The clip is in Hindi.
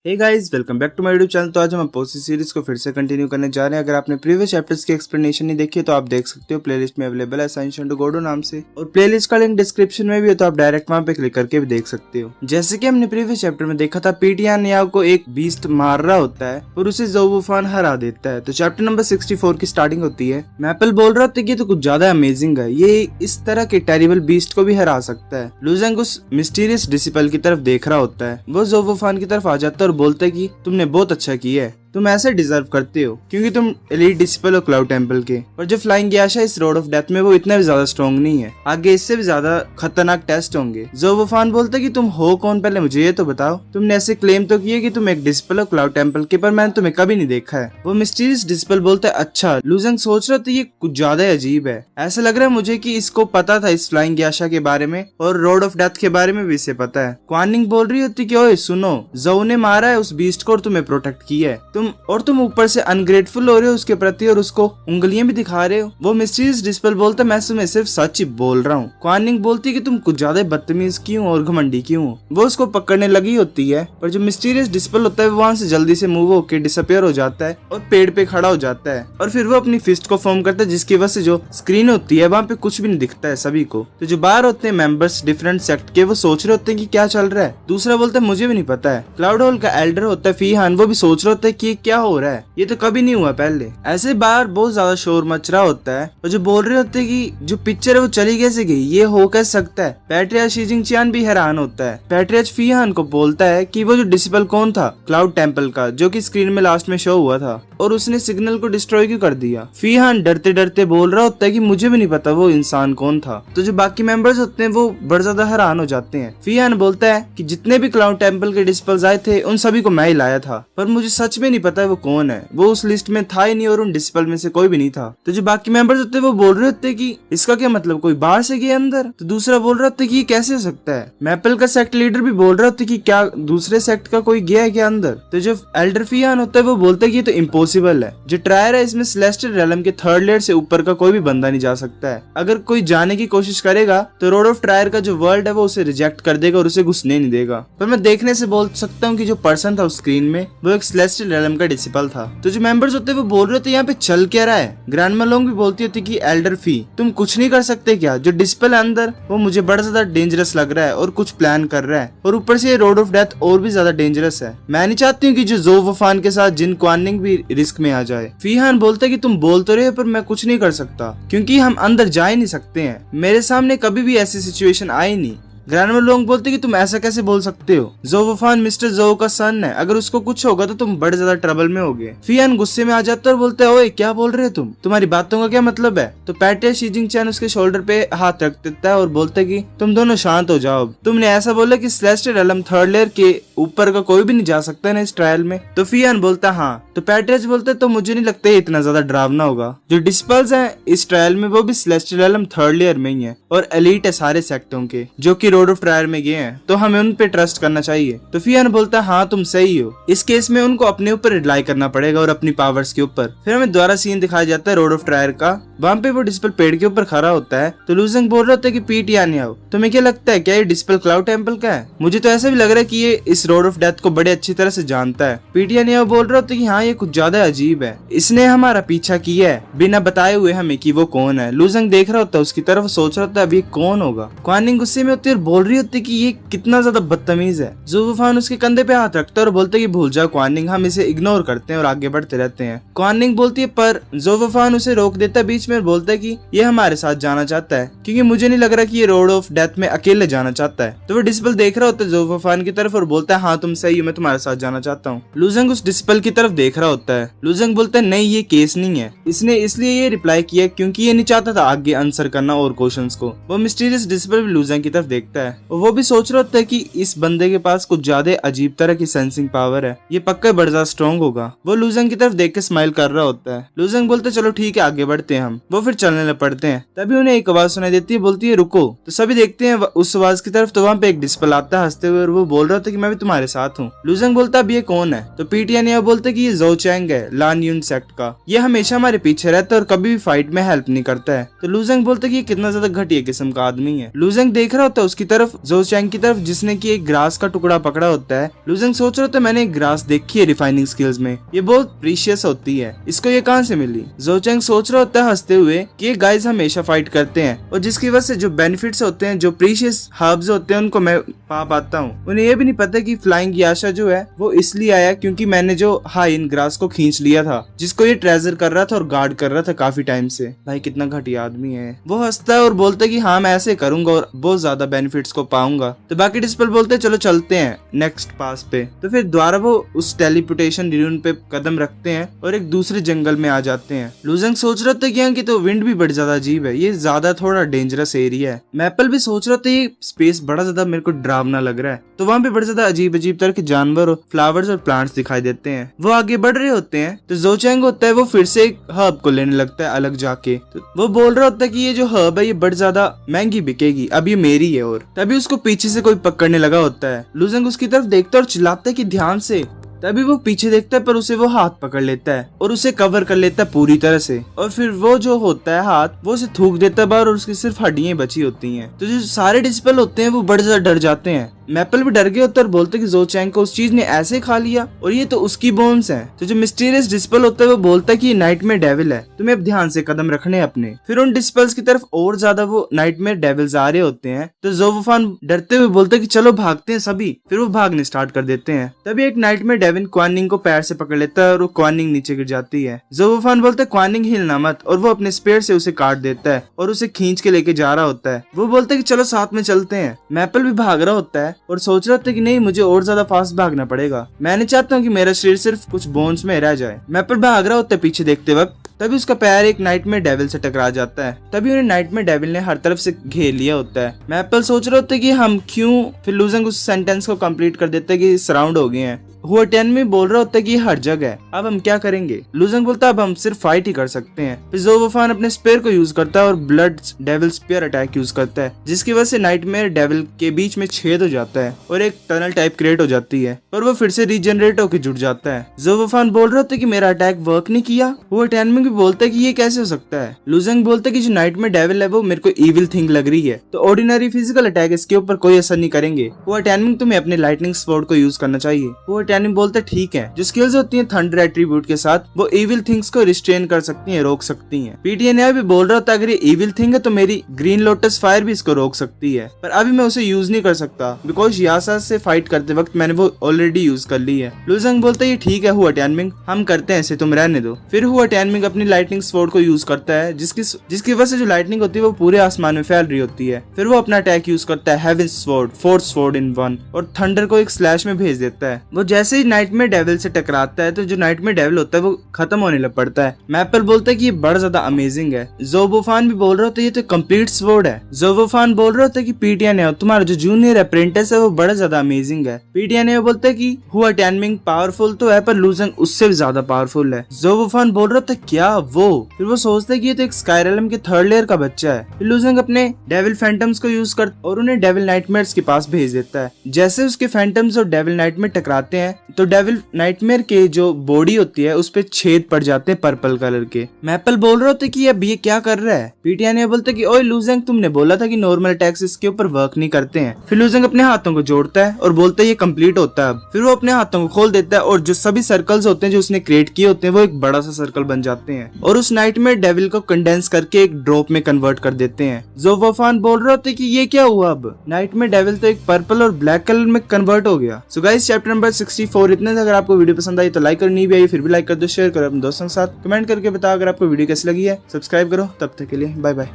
Hey guys, welcome back to my YouTube channel. तो आज हम अपोसी सीरीज को फिर से कंटिन्यू करने जा रहे हैं। अगर आपने प्रीवियस चैप्टर्स की एक्सप्लेनेशन नहीं देखी है तो आप देख सकते हो, प्लेलिस्ट में अवेलेबल है साइंस टू गोडो नाम से, और प्लेलिस्ट का लिंक डिस्क्रिप्शन में भी है, तो आप डायरेक्ट वहां पे क्लिक करके भी देख सकते हो। जैसे कि हमने प्रीवियस चैप्टर में देखा था, पीटियान याओ को एक बीस्ट मार रहा होता है और उसे ज़ोवुफान हरा देता है। तो चैप्टर नंबर 64 की स्टार्टिंग होती है। मैपल बोल रहा था कि तो कुछ ज्यादा अमेजिंग है, ये इस तरह के टेरिबल बीस्ट को भी हरा सकता है। लुजेंग उस मिस्टीरियस डिसिपल की तरफ देख रहा होता है। वो ज़ोवुफान की तरफ आ जाता है और बोलता है कि तुमने बहुत अच्छा किया है, तुम ऐसे डिजर्व करते हो क्योंकि तुम एलीट डिसिपल हो क्लाउड टेंपल के। पर जो फ्लाइंग याशा इस रोड ऑफ डेथ में वो इतना भी ज्यादा स्ट्रॉन्ग नहीं है, आगे इससे भी ज्यादा खतरनाक टेस्ट होंगे। ज़ोवुफान बोलते कि तुम हो कौन, पहले मुझे ये तो बताओ। तुमने ऐसे क्लेम तो किए कि तुम एक डिसिपल हो क्लाउड टेंपल के, पर मैंने तुम्हें कभी नहीं देखा है। वो मिस्टीरियस डिसिपल बोलता है, अच्छा। लुजेंग सोच रहा था ये कुछ ज्यादा अजीब है, ऐसा लग रहा है मुझे कि इसको पता था इस फ्लाइंग याशा के बारे में और रोड ऑफ डेथ के बारे में भी इसे पता है। क्वानिंग बोल रही होती कि ओए सुनो, ज़ोउ ने मारा है उस बीस्ट को और तुम्हें प्रोटेक्ट किया है, तुम ऊपर से अनग्रेटफुल हो रहे हो उसके प्रति और उसको उंगलियां भी दिखा रहे हो। वो मिस्टीरियस डिसिपल बोलता मैं तुम्हें सिर्फ सच ही बोल रहा हूँ। क्वानिंग बोलती कि तुम कुछ ज्यादा बदतमीज क्यों और घमंडी क्यों। वो उसको पकड़ने लगी होती है, पर जो मिस्टीरियस डिसिपल होता है वो वहां से जल्दी से मूव होकर डिसअपियर हो जाता है और पेड़ पे खड़ा हो जाता है। और फिर वो अपनी फिस्ट को फॉर्म करता है, जिसकी वजह से जो स्क्रीन होती है वहाँ पे कुछ भी नहीं दिखता है सभी को। तो जो बाहर होते हैं मेंबर्स डिफरेंट सेक्ट के, वो सोच रहे होते हैं कि क्या चल रहा है। दूसरा बोलता है मुझे भी नहीं पता है। क्लाउड होल का एल्डर होता है फीहान, वो भी सोच रहे होता है कि क्या हो रहा है, ये तो कभी नहीं हुआ पहले। ऐसे बाहर बहुत ज्यादा शोर मच रहा होता है और जो बोल रहे होते हैं कि जो पिक्चर है वो चली कैसे गई, ये हो कैसे सकता है। पैट्रियार्च शीजिंग चियान भी हैरान होता है। पैट्रियार्च फीहान को बोलता है कि वो जो डिसिपल कौन था क्लाउड टेंपल का, जो कि स्क्रीन में लास्ट में शो हुआ था, और उसने सिग्नल को डिस्ट्रॉय क्यों कर दिया। फीहान डरते डरते बोल रहा होता है कि मुझे भी नहीं पता वो इंसान कौन था। तो जो बाकी मेंबर्स होते हैं वो बड़ा ज्यादा हैरान हो जाते हैं। फीहान बोलता है कि जितने भी क्लाउड टेंपल के डिसिपल्स आए थे उन सभी को मैं ही लाया था, पर मुझे सच में नहीं पता वो कौन है, वो उस लिस्ट में था ही नहीं और उन डिसिपल में से कोई भी नहीं था। तो जो बाकी मेंबर्स होते हैं वो बोल रहे होते कि इसका क्या मतलब, कोई बाहर से गया अंदर। तो दूसरा बोल रहा होता कि ये कैसे हो सकता है। मैपल का सेक्ट लीडर भी बोल रहा होता कि क्या दूसरे सेक्ट का कोई गया है क्या अंदर। तो जो एल्डर फीहान होता है वो बोलता है कि ये तो इम्पॉसिबल है। जो ट्रायर है इसमें सेलेस्टियल रेलम के थर्ड लेयर से ऊपर का कोई भी बंदा नहीं जा सकता है। अगर कोई जाने की कोशिश करेगा तो रोड ऑफ ट्रायर का जो वर्ल्ड है वो उसे रिजेक्ट कर देगा और उसे घुसने नहीं देगा। पर मैं देखने से बोल सकता हूँ कि जो पर्सन था उस स्क्रीन में वो एक सेलेस्टियल रेलम का डिसिपल था। तो जो मेंबर्स होते हैं वो बोल रहे थे यहाँ पे चल क्या रहा है। ग्रैंड मलोंग भी बोलती होती कि एल्डर फी तुम कुछ नहीं कर सकते क्या, जो डिसिपल है अंदर वो मुझे बड़ा ज्यादा डेंजरस लग रहा है और कुछ प्लान कर रहा है, और ऊपर से ये रोड ऑफ डेथ और भी ज्यादा डेंजरस है। मैं नहीं चाहती हूँ कि जो ज़ोवुफान के साथ जिन क्वानिंग भी रिस्क में आ जाए। फीहान बोलता है कि तुम बोल तो रहे हो पर मैं कुछ नहीं कर सकता क्योंकि हम अंदर जा ही नहीं सकते हैं, मेरे सामने कभी भी ऐसी सिचुएशन आई नहीं। ग्रैंड मलोंग बोलते कि तुम ऐसा कैसे बोल सकते हो, ज़ोवुफान मिस्टर ज़ोउ का सन है, अगर उसको कुछ होगा तो तुम बड़े ज्यादा ट्रबल में होगे। फीहान गुस्से में आ जाता है और बोलता है ओए क्या बोल रहे हो तुम, तुम्हारी बातों का क्या मतलब है। तो पैट्रियार्च शीजिंग चियान उसके शोल्डर पे हाथ रख देता है और बोलता है कि तुम दोनों शांत हो जाओ। तुमने ऐसा बोला कि सेलेस्टियल रेलम थर्ड लेयर के ऊपर का कोई भी नहीं जा सकता ना इस ट्रायल में। तो फीहान बोलता हाँ। तो पैट्रियार्च बोलते तो मुझे नहीं लगता इतना ज्यादा डरावना होगा। जो डिसिपल्स हैं इस ट्रायल में वो भी सेलेस्टियल रेलम थर्ड लेयर में ही है और एलीट है सारे सेक्टों के, जो कि रोड ऑफ ट्रायल में गए हैं, तो हमें उन पे ट्रस्ट करना चाहिए। तो फीहान बोलता है हाँ तुम सही हो, इस केस में उनको अपने ऊपर रिलाई करना पड़ेगा और अपनी पावर्स के ऊपर। फिर हमें दोबारा सीन दिखाया जाता है रोड ऑफ ट्रायल का, वहाँ पे वो डिसिपल पेड़ के ऊपर खड़ा होता है। तो लुजेंग बोल रहा होता है कि पीटियान याओ तुम्हें क्या लगता है क्या ये डिसिपल क्लाउड टेंपल का है, मुझे तो ऐसा भी लग रहा है कि ये इस रोड ऑफ डेथ को बड़े अच्छी तरह से जानता है। पीटियान याओ बोल रहा होता है कि हाँ ये कुछ ज्यादा अजीब है, इसने हमारा पीछा किया है बिना बताए हुए हमें कि वो कौन है। लुजेंग देख रहा होता है उसकी तरफ, सोच रहा होता है अभी कौन होगा। क्वानिंग गुस्से में होती है और बोल रही होती है कि ये कितना ज्यादा बदतमीज है। ज़ोवुफान उसके कंधे पे हाथ रखता है और बोलते कि भूल जाओ क्वानिंग, हम इसे इग्नोर करते हैं और आगे बढ़ते रहते हैं। क्वानिंग बोलती है पर ज़ोवुफान उसे रोक देता है बीच में और बोलता है कि ये हमारे साथ जाना चाहता है क्योंकि मुझे नहीं लग रहा कि ये रोड ऑफ डेथ में अकेले जाना चाहता है। तो वो डिसिपल देख रहा होता है ज़ोवुफान की तरफ और बोलता है हाँ तुम सही हो, मैं तुम्हारे साथ जाना चाहता हूँ। लुजेंग उस डिसिपल की तरफ देख रहा होता है। लुजेंग बोलता है नहीं ये केस नहीं है, इसने इसलिए ये रिप्लाई किया क्योंकि ये नहीं चाहता था आगे आंसर करना और क्वेश्चंस को। वो मिस्टीरियस डिसिपल भी लुजेंग की तरफ देखता है और वो भी सोच रहा होता है कि इस बंदे के पास कुछ ज्यादा अजीब तरह की सेंसिंग पावर है, ये पक्का बड़ा ज्यादा स्ट्रॉन्ग होगा। वो लुजेंग की तरफ देख के स्माइल कर रहा होता है। लुजेंग बोलते चलो ठीक है आगे बढ़ते हैं हम। वो फिर चलने लग पड़ते हैं। तभी उन्हें एक आवाज सुनाई देती है, बोलती है रुको। तो सभी देखते हैं उस आवाज की तरफ, तो वहाँ पे एक डिसिपल आता है हंसते हुए और वो बोल रहा था कि मैं भी तुम्हारे साथ हूँ। लुजेंग बोलता अब ये कौन है। तो पीटियान याओ बोलते कि ये जो चैंग है लान यून सेक्ट का, ये हमेशा हमारे पीछे रहता है और कभी भी फाइट में हेल्प नहीं करता है। तो लूजेंग बोलता है कि ये कितना ज्यादा घटिया किस्म का आदमी है। लूजेंग देख रहा होता है उसकी तरफ, जो चैंग की तरफ, जिसने की एक ग्रास का टुकड़ा पकड़ा होता है। लूजेंग सोच रहा होता है मैंने एक ग्रास देखी है रिफाइनिंग स्किल्स में, ये बहुत प्रीशियस होती है, इसको ये कहाँ से मिली। जो चैंग सोच रहा होता है हंसते हुए कि ये गाइस हमेशा फाइट करते हैं और जिसकी वजह से जो बेनिफिट्स होते हैं, जो प्रीशियस हर्ब्स होते हैं, उनको मैं पा पाता हूँ। उन्हें ये भी नहीं पता कि फ्लाइंग याशा जो है वो इसलिए आया क्योंकि मैंने जो हाइन ग्रास को खींच लिया था, जिसको ये ट्रेजर कर रहा था और गार्ड कर रहा था काफी टाइम से। भाई कितना घटिया आदमी है। वो हंसता है और बोलता है कि हाँ मैं ऐसे करूंगा और बहुत ज्यादा बेनिफिट्स को पाऊंगा। तो बाकी डिस्पल बोलते हैं चलो चलते हैं नेक्स्ट पास पे। तो फिर दोबारा वो उस टेलीपोर्टेशन ड्यून पे कदम रखते हैं और एक दूसरे जंगल में आ जाते हैं। लूजेंग सोच रहा था कि यहाँ की तो विंड भी बड़ी ज्यादा अजीब है, ये ज्यादा थोड़ा डेंजरस एरिया है। मैपल भी सोच रहा था ये स्पेस बड़ा ज्यादा मेरे को डरावना लग रहा है। तो वहाँ पे बड़े ज्यादा अजीब अजीब तरह के जानवर और फ्लावर्स और प्लांट्स दिखाई देते हैं। वो आगे बढ़ रहे होते हैं तो जो चैंग होता है वो फिर से एक हर्ब को लेने लगता है अलग जाके। तो वो बोल रहा होता है कि ये जो हर्ब है ये बड़ी ज्यादा महंगी बिकेगी, अब ये मेरी है। और तभी उसको पीछे से कोई पकड़ने लगा होता है। लूजेंग उसकी तरफ देखता है और चिल्लाता है कि ध्यान से। तभी वो पीछे देखता है पर उसे वो हाथ पकड़ लेता है और उसे कवर कर लेता है पूरी तरह से। और फिर वो जो होता है हाथ, वो उसे थूक देता है बाहर और उसकी सिर्फ हड्डियां बची होती हैं। तो जो सारे डिस्पल होते हैं वो बड़े ज्यादा डर जाते हैं। मैपल भी डर गए होता है और बोलते कि जो चैंग को उस चीज ने ऐसे खा लिया और ये तो उसकी बोन्स हैं। तो जो मिस्टीरियस डिस्पल होता है वो बोलता है कि ये नाइटमेयर डेविल है, तुम्हें अब ध्यान से कदम रखने अपने। फिर उन डिस्पल्स की तरफ और ज्यादा वो नाइटमेयर डेविल्स आ रहे होते हैं। तो जोवफान डरते हुए बोलता है कि चलो भागते हैं सभी। फिर वो भागने स्टार्ट कर देते हैं। तभी एक नाइटमेयर डेविल क्वानिंग को पैर से पकड़ लेता है और वो क्वानिंग नीचे गिर जाती है। जोवफान बोलता है क्वानिंग हिलना मत, और वो अपने स्पेयर से उसे काट देता है और उसे खींच के लेके जा रहा होता है। वो बोलता है कि चलो साथ में चलते हैं। मैपल भी भाग रहा होता है और सोच रहा होता है कि नहीं मुझे और ज्यादा फास्ट भागना पड़ेगा, मैं नहीं चाहता हूँ कि मेरा शरीर सिर्फ कुछ बोन्स में रह जाए। मैपल भाग रहा होता है पीछे देखते वक्त। तभी उसका पैर एक नाइटमेयर डेविल से टकरा जाता है। तभी उन्हें नाइटमेयर डेविल ने हर तरफ से घेर लिया होता है। मैपल सोच रहा होता है कि हम क्यों। फिर लूजेंग उस सेंटेंस को कंप्लीट कर देता है कि सराउंड हो गए हैं। हुआ टेन में बोल रहा होता है कि ये हर जगह है, अब हम क्या करेंगे। लूजेंग बोलता है अब हम सिर्फ फाइट ही कर सकते हैं। फिर जोवफान अपने स्पेयर को यूज करता है और blood devil spear attack use करता है, जिसकी वजह से नाइटमेयर डेविल के बीच में छेद हो जाता है और एक टनल टाइप क्रिएट हो जाती है। पर वो फिर से रीजनरेट होकर जुड़ जाता है। जोवफान बोल रहा होता है कि मेरा अटैक वर्क नहीं किया। हुआ टेन में भी बोलता है कि ये कैसे हो सकता है। लूजेंग बोलता है कि जो नाइटमेयर डेविल है वो मेरे को इविल थिंग लग रही है, तो ऑर्डिनरी फिजिकल अटैक इसके ऊपर कोई असर नहीं करेंगे। हुआ टेन में तुम्हें अपने लाइटनिंग स्वॉर्ड को यूज करना चाहिए। हुआ टेन में बोलता है ठीक है। जो स्किल्स होती हैं थंडर एट्रीब्यूट के साथ, वो इविल थिंग्स को रिस्ट्रेन कर सकती हैं, रोक सकती हैं। पीटीएन भी बोल रहा था अगर ये इविल थिंग है तो मेरी ग्रीन लोटस फायर भी इसको रोक सकती है, पर अभी मैं उसे यूज नहीं कर सकता बिकॉज यासा से फाइट करते वक्त मैंने वो ऑलरेडी यूज कर ली है। लूजेंग बोलता है ये ठीक है हुआ टैनमिंग, हम करते हैं इसे, तुम रहने दो। फिर हुआ टैनमिंग अपनी लाइटनिंग स्वॉर्ड को यूज करता है, जिसकी वजह से जो लाइटनिंग होती है वो पूरे आसमान में फैल रही होती है। फिर वो अपना अटैक यूज करता है heaven sword, fourth sword in one, और थंडर को एक स्लैश में भेज देता है। वो जैसे ही नाइटमेयर डेविल से टकराता है तो जो नाइटमेयर डेविल होता है वो खत्म होने लग पड़ता है। मैपल बोलता है कि ये बड़ा ज्यादा अमेजिंग है। जोवफान भी बोल रहा होता है ये तो कंप्लीट स्वॉर्ड है। जोवफान बोल रहा होता है कि पीटीएन तुम्हारा जो जूनियर अप्रेंटिस है वो बड़ा ज्यादा अमेजिंग है। पीटीएन बोलता है कि हुआ टैनमिंग पावरफुल तो है पर लूजेंग उससे भी ज्यादा पावरफुल है। जोवफान बोल रहा होता है क्या वो। फिर वो सोचता है कि ये तो एक स्काईरेलम के थर्ड लेयर का बच्चा है। फिर लूजेंग अपने डेविल फैंटम्स को यूज कर और उन्हें डेविल नाइटमेयर्स के पास भेज देता है। जैसे उसके फैंटम्स और डेविल नाइटमेयर टकराते हैं तो डेविल नाइटमेयर के जो बॉडी होती है उस पे छेद पड़ जाते हैं पर्पल कलर के। मैपल बोल रहा होता है कि अब ये क्या कर रहा है। पीटीएन बोलता है कि ओए लूजेंग तुमने बोला था कि नॉर्मल अटैक्स इसके ऊपर वर्क नहीं करते हैं। फिर लूजेंग अपने हाथों को जोड़ता है और बोलता है ये कंप्लीट होता है अब। फिर वो अपने हाथों को खोल देता है और जो सभी सर्कल्स होते हैं जो उसने क्रिएट किए होते हैं वो एक बड़ा सा सर्कल बन जाते हैं और उस नाइटमेयर डेविल को कंडेंस करके एक ड्रॉप में कन्वर्ट कर देते हैं। जोवफान बोल रहा होता है कि ये क्या हुआ, अब नाइटमेयर डेविल तो एक पर्पल और ब्लैक कलर में कन्वर्ट हो गया। सो गाइस चैप्टर नंबर 64 इतने। अगर आपको वीडियो पसंद आई तो लाइक और नहीं भी आई फिर भी लाइक कर दो, शेयर करो अपने दोस्तों के साथ, कमेंट करके बताओ अगर आपको वीडियो कैसी लगी है, सब्सक्राइब करो। तब तक के लिए बाय बाय।